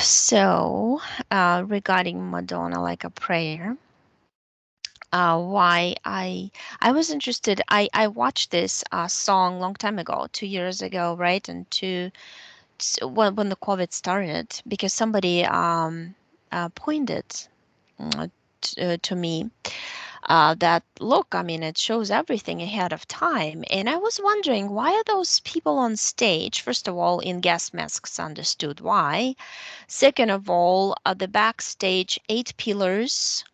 So, regarding Madonna, like a prayer, why I was interested. I watched this song long time ago, 2 years ago, right? And when the COVID started, because somebody pointed to me that look, I mean, it shows everything ahead of time. And I was wondering, why are those people on stage? First of all, in gas masks, understood why. Second of all, the backstage, eight pillars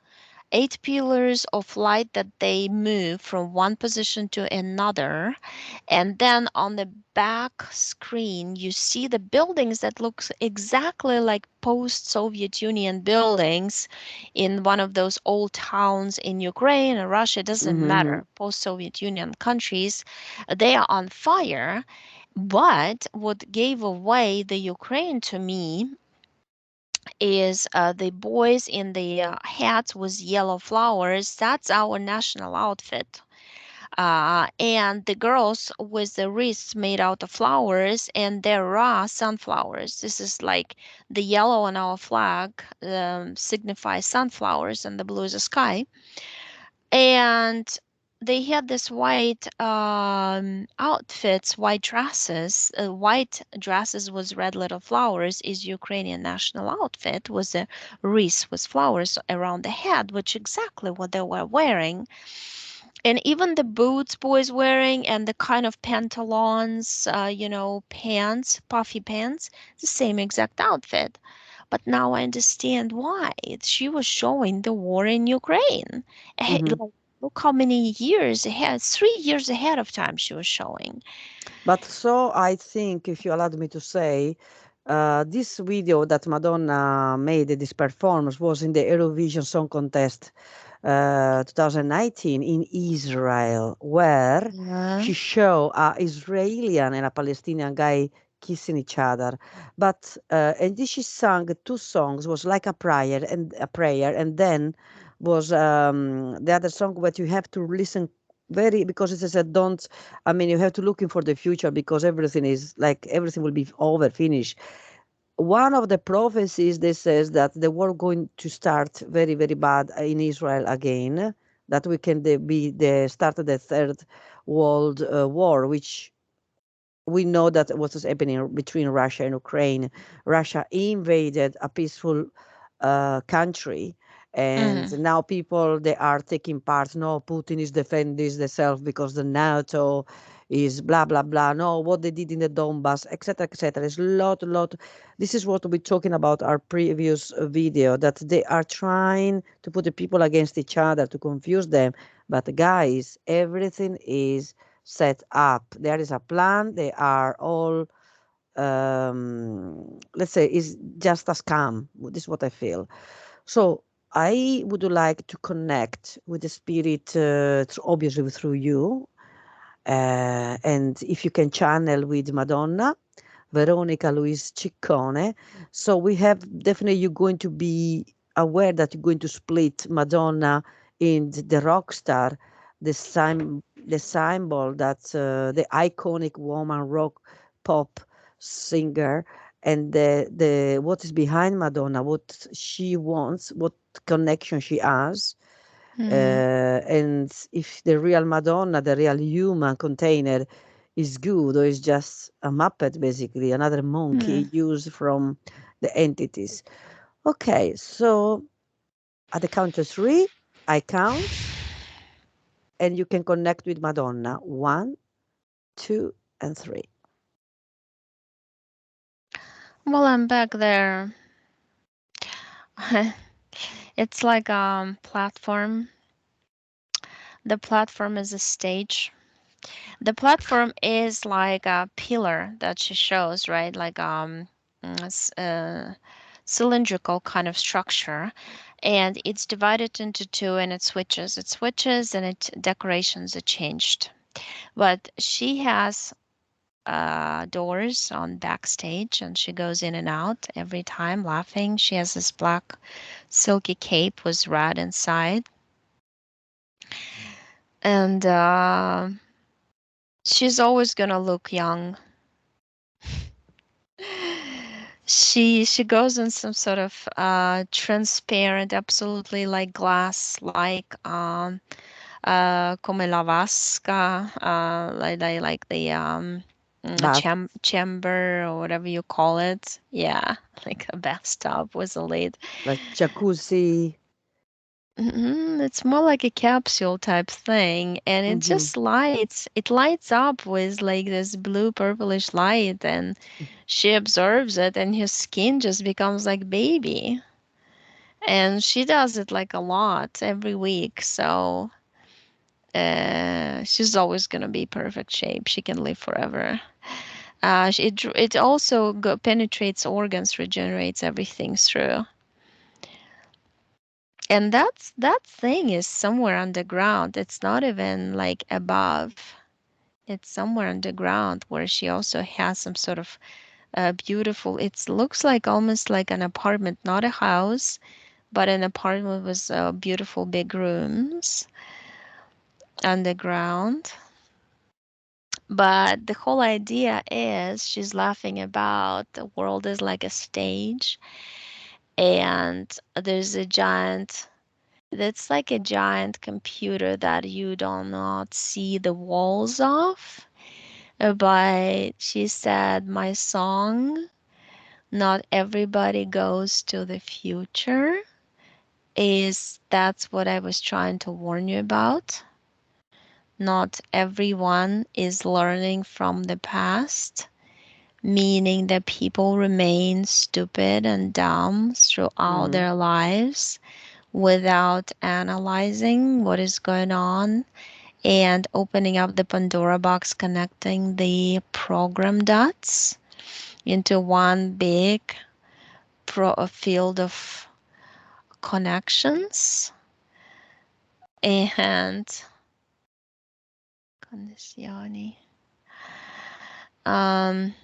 of light that they move from one position to another. And then on the back screen, you see the buildings that looks exactly like post-Soviet Union buildings in one of those old towns in Ukraine or Russia. It doesn't Mm-hmm. matter. Post-Soviet Union countries, they are on fire. But what gave away the Ukraine to me is the boys in the hats with yellow flowers. That's our national outfit. And the girls with the wrists made out of flowers and they're raw sunflowers. This is like the yellow on our flag signifies sunflowers and the blue is the sky. And they had this white outfits, white dresses with red little flowers is Ukrainian national outfit with a wreath with flowers around the head, which exactly what they were wearing. And even the boots boys wearing and the kind of pantaloons, pants, puffy pants, the same exact outfit. But now I understand why. She was showing the war in Ukraine. Mm-hmm. Like, look how many years ahead, 3 years ahead of time she was showing. But so I think, if you allowed me to say, this video that Madonna made, this performance, was in the Eurovision Song Contest 2019 in Israel, where Yeah. she showed a Israeli and a Palestinian guy kissing each other. But and then she sang two songs, was like a prayer, and then was the other song that you have to listen very, because it says don't, I mean, you have to looking for the future because everything is like everything will be over, finished. One of the prophecies they says that the war going to start very, very bad in Israel again. That we can be the start of the third world war, which we know that what is happening between Russia and Ukraine. Russia invaded a peaceful country, and Mm, now people they are taking part. No, Putin is defending themselves because the NATO is blah blah blah. No, what they did in the Donbass, etc., etc. It's lot. This is what we're talking about our previous video, that they are trying to put the people against each other to confuse them. But guys, everything is set up. There is a plan. They are all, let's say, is just a scam. This is what I feel. So I would like to connect with the spirit, obviously through you. And if you can channel with Madonna, Veronica Luis Ciccone. So we have definitely you're going to be aware that you're going to split Madonna in the rock star, the symbol that the iconic woman rock pop singer, and the what is behind Madonna, what she wants, what connection she has. mm, And if the real Madonna, the real human container is good or is just a Muppet, basically, another mm. monkey used from the entities. Okay, so at the count of three, I count, and you can connect with Madonna. One, two, and three. Well, I'm back there. It's like platform. The platform is a stage. The platform is like a pillar that she shows, right? Like cylindrical kind of structure, and it's divided into two, and it switches. It switches, and it decorations are changed. But she has doors on backstage, and she goes in and out every time, laughing. She has this black silky cape with red inside, and she's always gonna look young. She goes in some sort of transparent, absolutely like glass, like come la vasca, like the Bath, chamber or whatever you call it. Yeah, like a bathtub with a lid. like jacuzzi. It's more like a capsule type thing, and it Mm-hmm. just lights. It lights up with like this blue purplish light, and she absorbs it, and her skin just becomes like baby. And she does it like a lot every week, so she's always gonna be perfect shape. She can live forever. It also penetrates organs, regenerates everything through. And that thing is somewhere underground. It's not even like above. It's somewhere underground where she also has some sort of beautiful. It looks like almost like an apartment, not a house, but an apartment with beautiful big rooms underground. But the whole idea is she's laughing about the world is like a stage, and there's a giant. That's like a giant computer that you do not see the walls of. But she said, my song, Not Everybody Goes to the Future, is that's what I was trying to warn you about. Not everyone is learning from the past, meaning that people remain stupid and dumb throughout Mm-hmm. their lives without analyzing what is going on and opening up the Pandora box, connecting the program dots into one big field of connections. And condizioni. Um,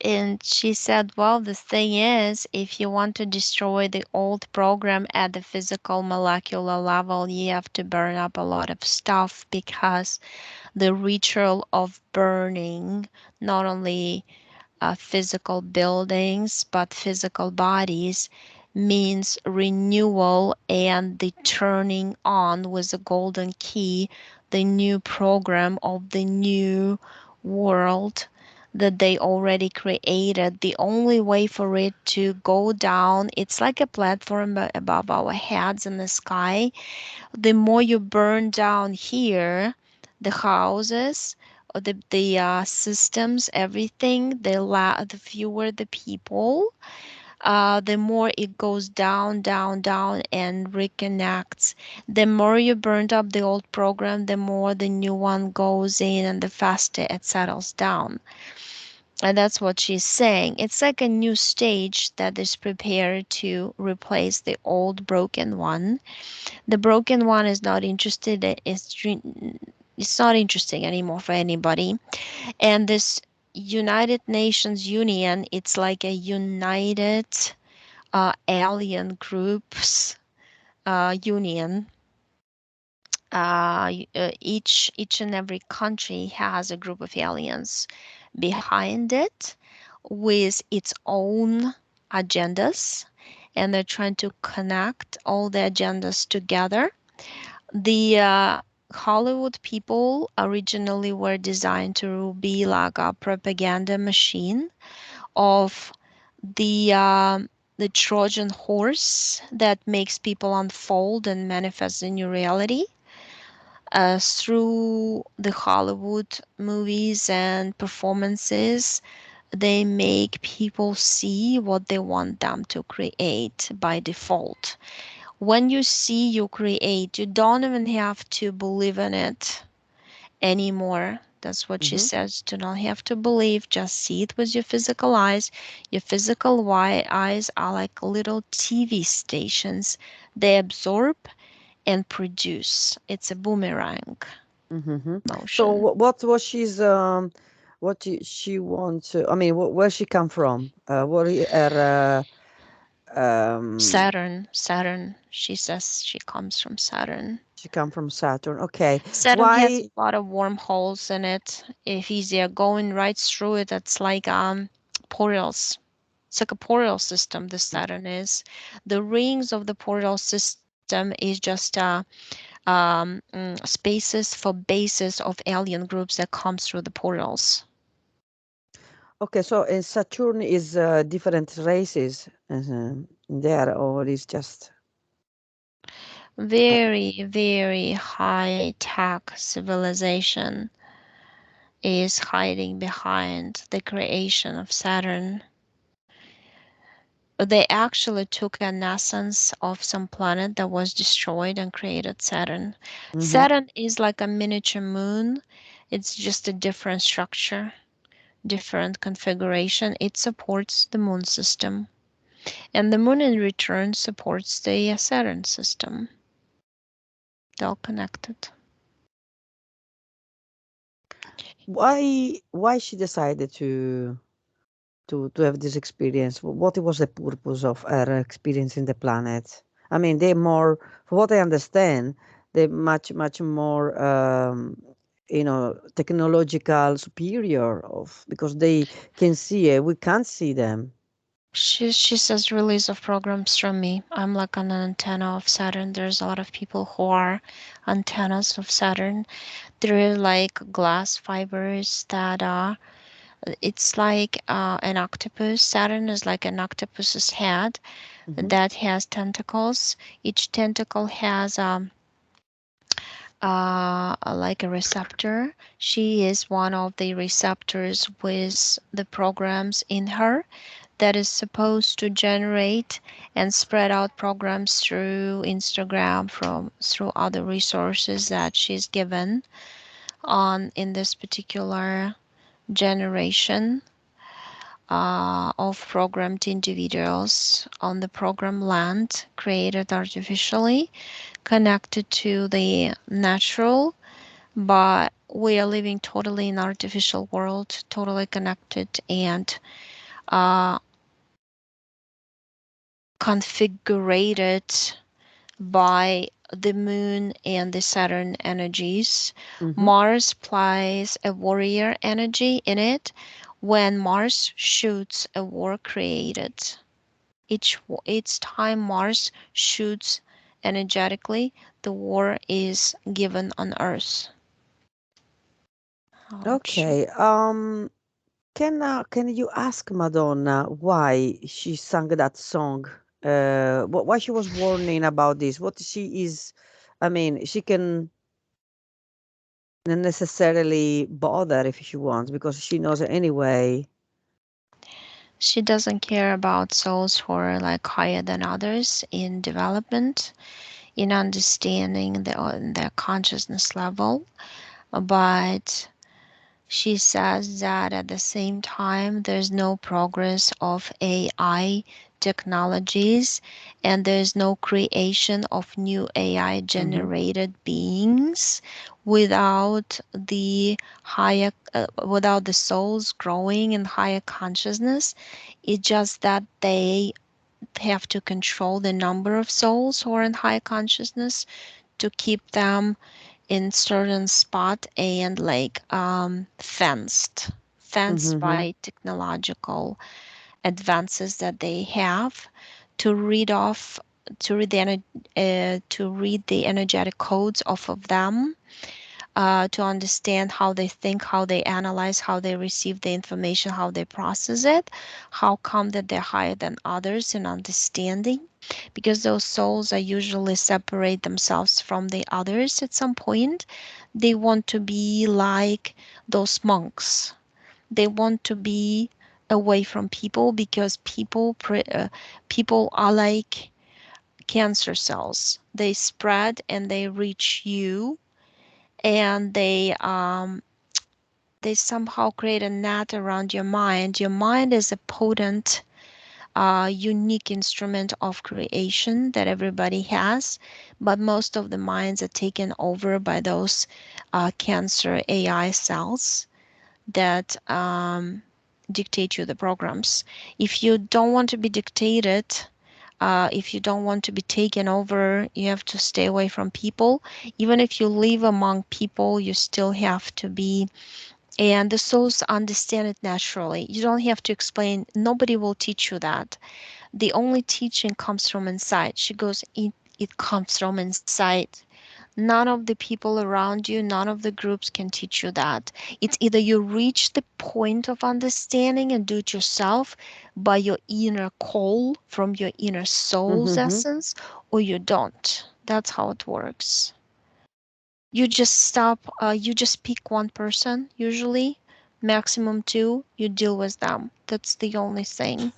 and she said, well, the thing is, if you want to destroy the old program at the physical molecular level, you have to burn up a lot of stuff because the ritual of burning not only physical buildings but physical bodies means renewal and the turning on with the golden key, the new program of the new world that they already created. The only way for it to go down, it's like a platform above our heads in the sky. The more you burn down here, the houses, or the systems, everything, the fewer the people, the more it goes down, down, down, and reconnects. The more you burned up the old program, the more the new one goes in, and the faster it settles down. And that's what she's saying. It's like a new stage that is prepared to replace the old broken one. The broken one is not interested. It's not interesting anymore for anybody. And this United Nations Union, it's like a united alien groups union. Each and every country has a group of aliens behind it with its own agendas, and they're trying to connect all the agendas together. The Hollywood people originally were designed to be like a propaganda machine of the Trojan horse that makes people unfold and manifest a new reality through the Hollywood movies and performances. They make people see what they want them to create by default. When you see you create, you don't even have to believe in it anymore. That's what she Mm-hmm. says. Do not have to believe, just see it with your physical eyes. Your physical eyes are like little TV stations. They absorb and produce. It's a boomerang Mm-hmm. So motion. what she's she wants I mean where she come from? What her Saturn, Saturn. She says she comes from Saturn. She come from Saturn. Okay. Saturn has Why? a lot of wormholes in it. If you're going right through it, it's like portals. It's like a portal system, the Saturn is. The rings of the portal system is just spaces for bases of alien groups that come through the portals. Okay, so Saturn is different races there, or is just uh, Very, very high tech civilization is hiding behind the creation of Saturn. They actually took an essence of some planet that was destroyed and created Saturn. mm-hmm. Saturn is like a miniature moon. It's just a different structure, different configuration. It supports the moon system, and the moon in return supports the Saturn system. They're all connected. Why she decided to have this experience? What was the purpose of her experiencing the planet? I mean, they more, for what I understand, they're much more, technological superior of because they can see it. We can't see them. She says release of programs from me. I'm like an antenna of Saturn. There's a lot of people who are antennas of Saturn. There are like glass fibers that are. It's like an octopus. Saturn is like an octopus's head Hmm. that has tentacles. Each tentacle has like a receptor. She is one of the receptors with the programs in her that is supposed to generate and spread out programs through Instagram from through other resources that she's given on in this particular generation of programmed individuals on the program land created artificially connected to the natural, but we are living totally in artificial world, totally connected and uh, configured by the moon and the Saturn energies. Hmm. Mars plays a warrior energy in it. When Mars shoots, a war created. Each time Mars shoots energetically, the war is given on Earth. Ouch. Okay. Can you ask Madonna why she sang that song? Why she was warning about this? What she is? I mean, she can not necessarily bother if she wants because she knows it anyway. She doesn't care about souls who are like higher than others in development, in understanding their consciousness level, but she says that at the same time, there's no progress of AI technologies and there's no creation of new AI Mm-hmm. generated beings without without the souls growing in higher consciousness. It's just that they have to control the number of souls who are in high consciousness to keep them in certain spot and like fenced Mm-hmm. by technological advances that they have to read off to read the energetic codes off of them, to understand how they think, how they analyze, how they receive the information, how they process it, how come that they're higher than others in understanding, because those souls are usually separate themselves from the others at some point. They want to be like those monks. They want to be away from people because people are like cancer cells. They spread and they reach you, and they somehow create a net around your mind. Your mind is a potent, unique instrument of creation that everybody has, but most of the minds are taken over by those cancer AI cells that dictate you the programs. If you don't want to be dictated, If you don't want to be taken over, you have to stay away from people. Even if you live among people, you still have to be, and the souls understand it naturally. You don't have to explain, nobody will teach you that. The only teaching comes from inside. She goes, it comes from inside. None of the people around you, none of the groups can teach you that. It's either you reach the point of understanding and do it yourself by your inner call from your inner soul's Mm-hmm. essence, or you don't. That's how it works. You just stop, you just pick one person, usually, maximum two, you deal with them. That's the only thing.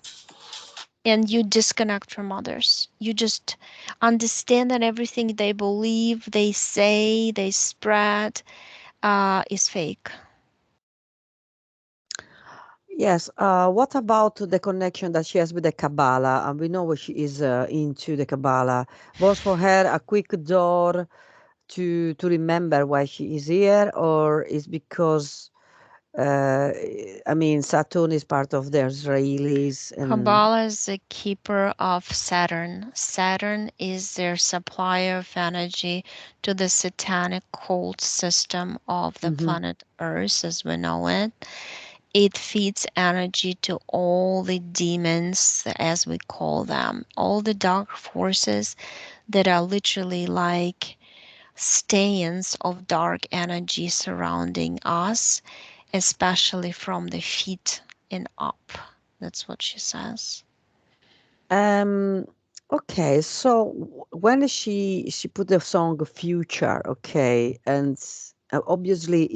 And you disconnect from others. You just understand that everything they believe, they say, they spread is fake. Yes. What about the connection that she has with the Kabbalah? And we know what she is into the Kabbalah. Was for her a quick door to remember why she is here, or is because I mean Saturn is part of the Israelis and Kabbalah is the keeper of Saturn. Saturn is their supplier of energy to the satanic cult system of the hmm planet Earth as we know it. It feeds energy to all the demons, as we call them, all the dark forces that are literally like stains of dark energy surrounding us, especially from the feet and up. That's what she says. Um, okay, so when she put the song "Future," okay, and obviously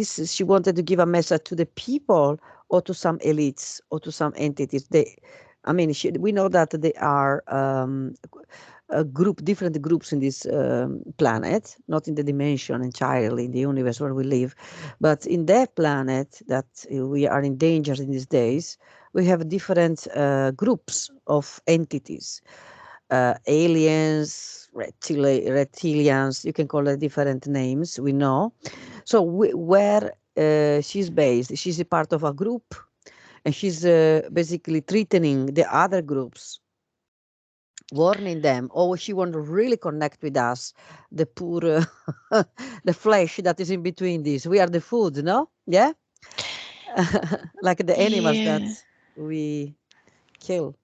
she wanted to give a message to the people or to some elites or to some entities. I mean, we know that they are different groups in this planet, not in the dimension entirely in the universe where we live, but in that planet that we are endangered in these days, we have different groups of entities, aliens, reptilians, you can call it different names, we know. So where she's based, she's a part of a group, and she's basically threatening the other groups, warning them, oh, she want to really connect with us, the poor the flesh that is in between these, we are the food, no, yeah. Like the animals that Yeah. we kill.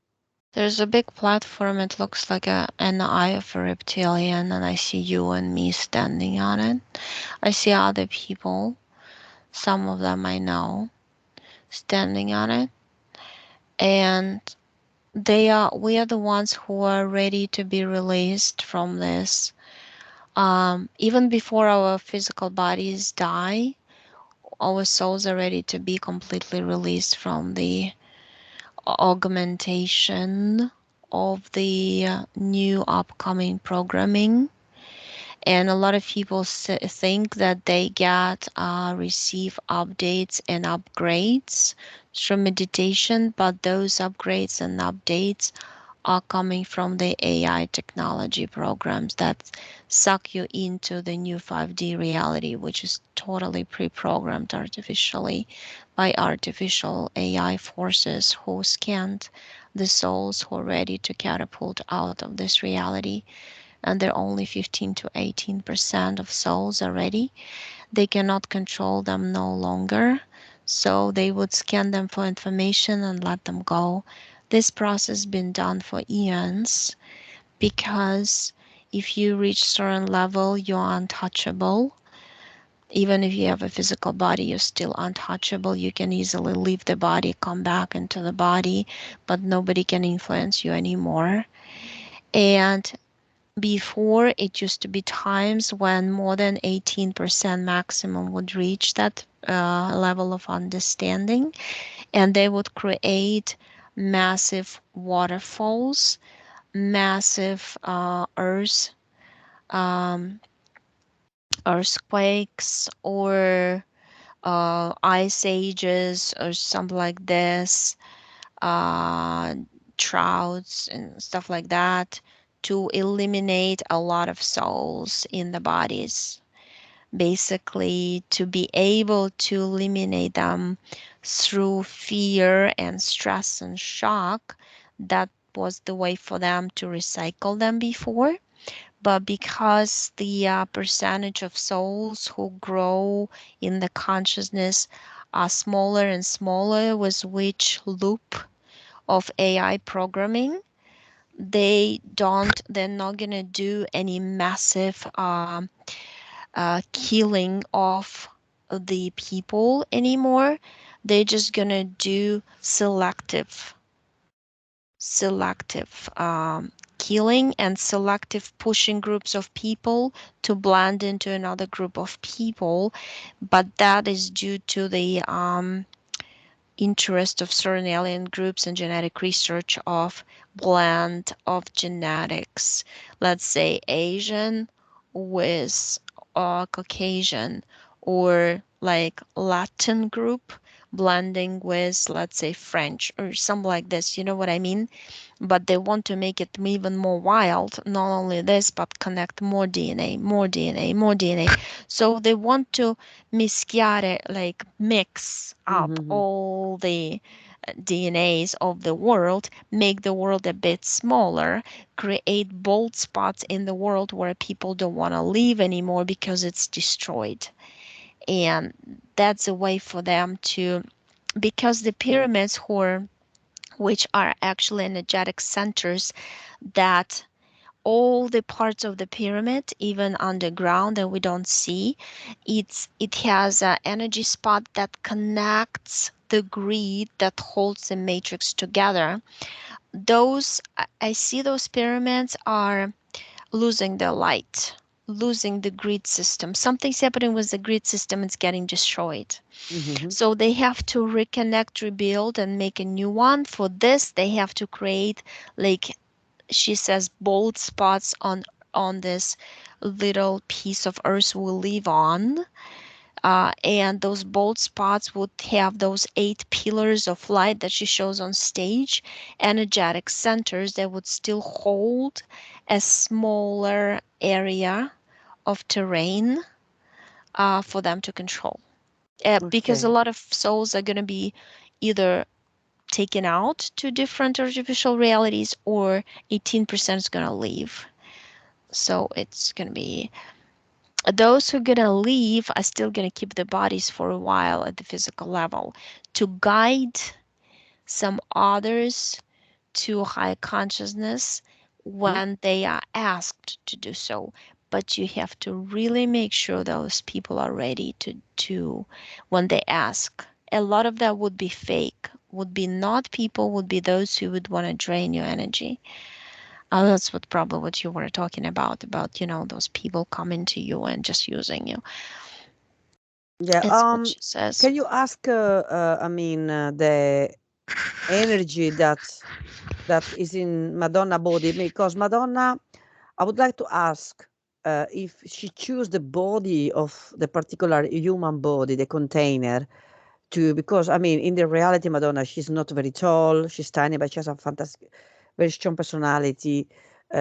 There's a big platform. It looks like an eye of a reptilian, and I see you and me standing on it. I see other people, some of them I know, standing on it. And we are the ones who are ready to be released from this. Even before our physical bodies die, our souls are ready to be completely released from the augmentation of the new upcoming programming. And a lot of people think that they get receive updates and upgrades through meditation, but those upgrades and updates are coming from the AI technology programs that suck you into the new 5D reality, which is totally pre-programmed artificially by artificial AI forces who scanned the souls who are ready to catapult out of this reality. And they're only 15 to 18% of souls are ready. They cannot control them no longer. So they would scan them for information and let them go. This process has been done for eons because if you reach certain level, you're untouchable. Even if you have a physical body, you're still untouchable. You can easily leave the body, come back into the body, but nobody can influence you anymore. And before, it used to be times when more than 18% maximum would reach that level of understanding, and they would create massive waterfalls, massive um, earthquakes, or ice ages, or something like this, uh, droughts and stuff like that, to eliminate a lot of souls in the bodies. Basically, to be able to eliminate them through fear and stress and shock, that was the way for them to recycle them before. But because the percentage of souls who grow in the consciousness are smaller and smaller with which loop of AI programming, they're not gonna do any massive killing of the people anymore. They're just gonna do selective killing and selective pushing groups of people to blend into another group of people, but that is due to the interest of certain alien groups and genetic research of blend of genetics, let's say Asian with Caucasian, or like Latin group blending with, let's say, French or something like this. You know what I mean? But they want to make it even more wild. Not only this, but connect more DNA, more DNA, more DNA. So they want to mischiare, like mix up Mm-hmm. all the DNAs of the world, make the world a bit smaller, create bold spots in the world where people don't want to live anymore because it's destroyed. And that's a way for them to, because the pyramids were, which are actually energetic centers, that all the parts of the pyramid, even underground that we don't see, it has an energy spot that connects the grid that holds the matrix together. Those I see those pyramids are losing their light, losing the grid system. Something's happening with the grid system, it's getting destroyed. Mm-hmm. So they have to reconnect, rebuild, and make a new one. For this, they have to create, like she says, bold spots on this little piece of earth we live on. And those bold spots would have those 8 pillars of light that she shows on stage, energetic centers that would still hold a smaller area of terrain for them to control. Because a Okay. lot of souls are going to be either taken out to different artificial realities, or 18% is going to leave. So it's going to be those who are going to leave are still going to keep the bodies for a while at the physical level to guide some others to high consciousness Mhm. when they are asked to do so. But you have to really make sure those people are ready to when they ask. A lot of that would be fake, would be not people, would be those who would want to drain your energy. That's what probably what you were talking about, those people coming to you and just using you. Yeah. It's what she says. Can you ask? I mean, the energy that is in Madonna body, because Madonna, I would like to ask if she choose the body of the particular human body, the container, to, because I mean, in the reality, Madonna, she's not very tall, she's tiny, but she has a fantastic, very strong personality.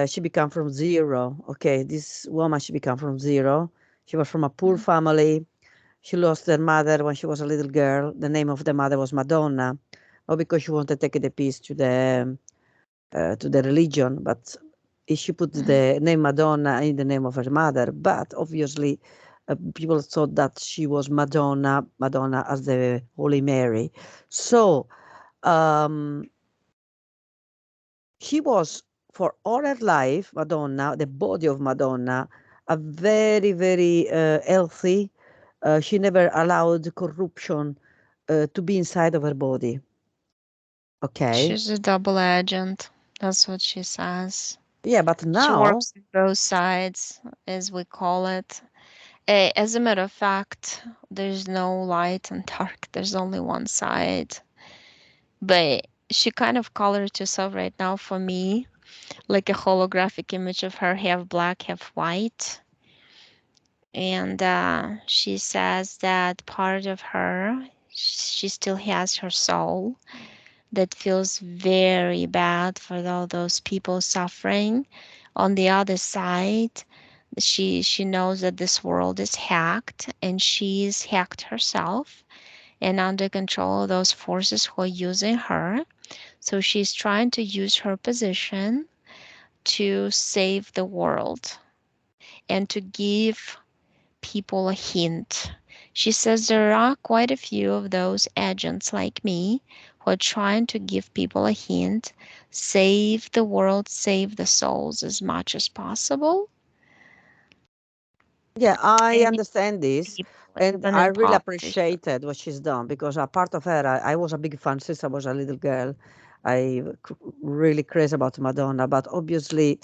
She become from zero. Okay, this woman, she become from zero. She was from a poor family. She lost her mother when she was a little girl. The name of the mother was Madonna, not because she wanted to take the peace to the religion, but she put Mhm. the name Madonna in the name of her mother. But obviously, people thought that she was Madonna, Madonna as the Holy Mary. So um, she was for all her life, Madonna, the body of Madonna, a very, very healthy. She never allowed corruption to be inside of her body. Okay. She's a double agent. That's what she says. Yeah, but She now, works on both sides, as we call it. As a matter of fact, there's no light and dark. There's only one side. But she kind of colored herself right now for me like a holographic image of her, half black, half white. And she says that part of her, she still has her soul that feels very bad for all those people suffering. On the other side, she knows that this world is hacked and she's hacked herself, and under control of those forces who are using her. So she's trying to use her position to save the world and to give people a hint. She says there are quite a few of those agents like me who are trying to give people a hint, save the world, save the souls as much as possible. Yeah, I Many understand this, people, and even I in really politicians. appreciated what she's done because a part of her, I was a big fan since I was a little girl. Really crazy about Madonna, but obviously,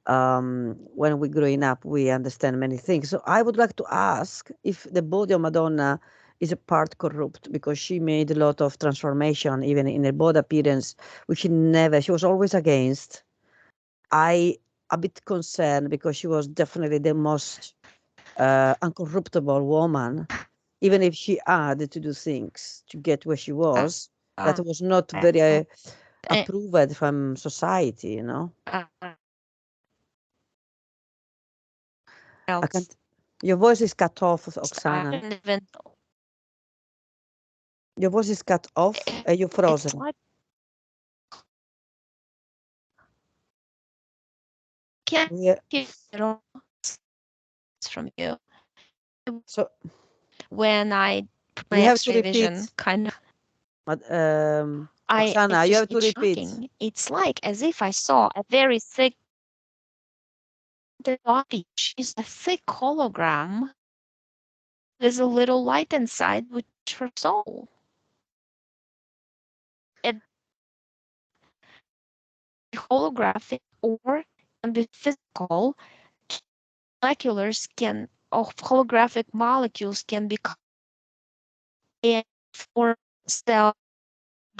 when we growing up, we understand many things. So I would like to ask if the body of Madonna is a part corrupt because she made a lot of transformation, even in her body appearance, which she was always against. I a bit concerned because she was definitely the most uncorruptible woman, even if she had to do things to get where she Uh, was, that um, was not uh, very uh, approved from society, you know. uh, I else. can't. Your voice is cut off, I Oksana. don't even. Your voice is cut off. You're It's frozen. like can't Yeah. hear it all from you. So When I you play have to Eurovision, repeat, kind of, I Oksana. You have just to it's repeat. shocking. It's like as if I saw a very thick dead body. She's a thick hologram. There's a little light inside, which is her soul. It holographic or can be physical. Moleculars can of holographic molecules can become and form cell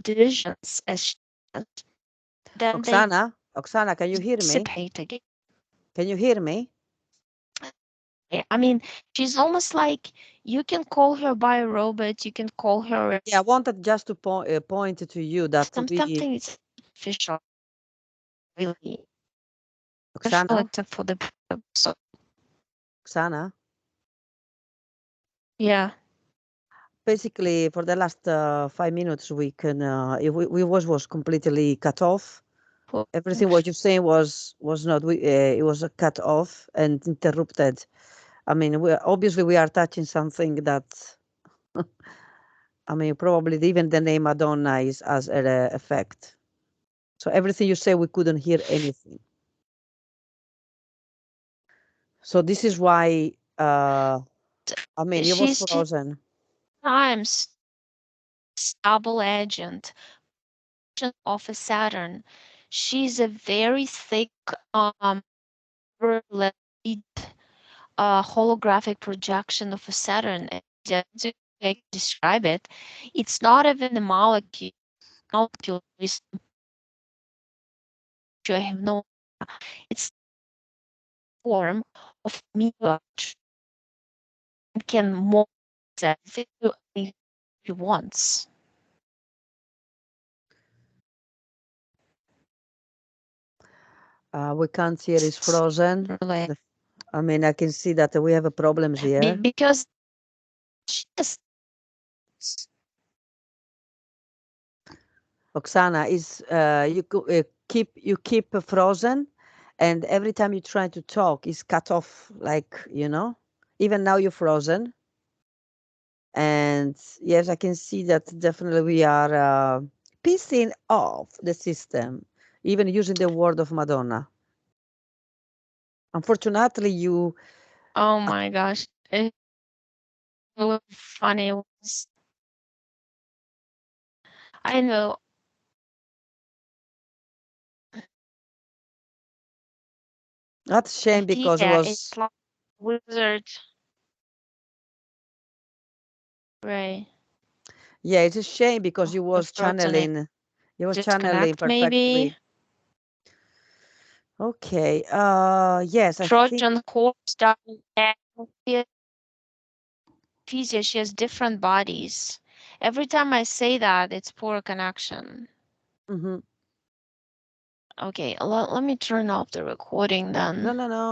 divisions as she does. Then they Oksana, can you hear me? dissipate again. Can you hear me? I mean, she's almost like you can call her by a robot, you can call her Yeah, I wanted just to point to you that we, something it's official, really official, Oksana, except for the so Oksana. yeah. Basically, for the last 5 minutes, we can we was completely cut off. Everything what you're saying was not. It was cut off and interrupted. I mean, obviously we are touching something that I mean probably even the name Madonna is as an effect. So everything you say, we couldn't hear anything. So this is why. I mean, you was She's just frozen. times double agent of a Saturn. She's a very thick lead holographic projection of a Saturn. And just to describe it, it's not even a molecule. Molecule is I have no. It's form of media can mold that to anything he wants. We can't hear. It's frozen. Really. I mean, I can see that we have a problems here. Because she just Oksana, is you keep frozen, and every time you try to talk, it's cut off. Like even now you're frozen. And yes, I can see that definitely we are pissing off the system, even using the word of Madonna. Unfortunately, you oh uh, my gosh. It's so funny. I know that's shame because it Thea it's was like wizard Ray. yeah, it's a shame because The frozen it you was channeling disconnect maybe. perfectly. Okay. Yes, I think. Trojan horse double Physia, she has different bodies. Every time I say that, it's poor connection. Mhm. Okay, let me turn off the recording No, then. no, no.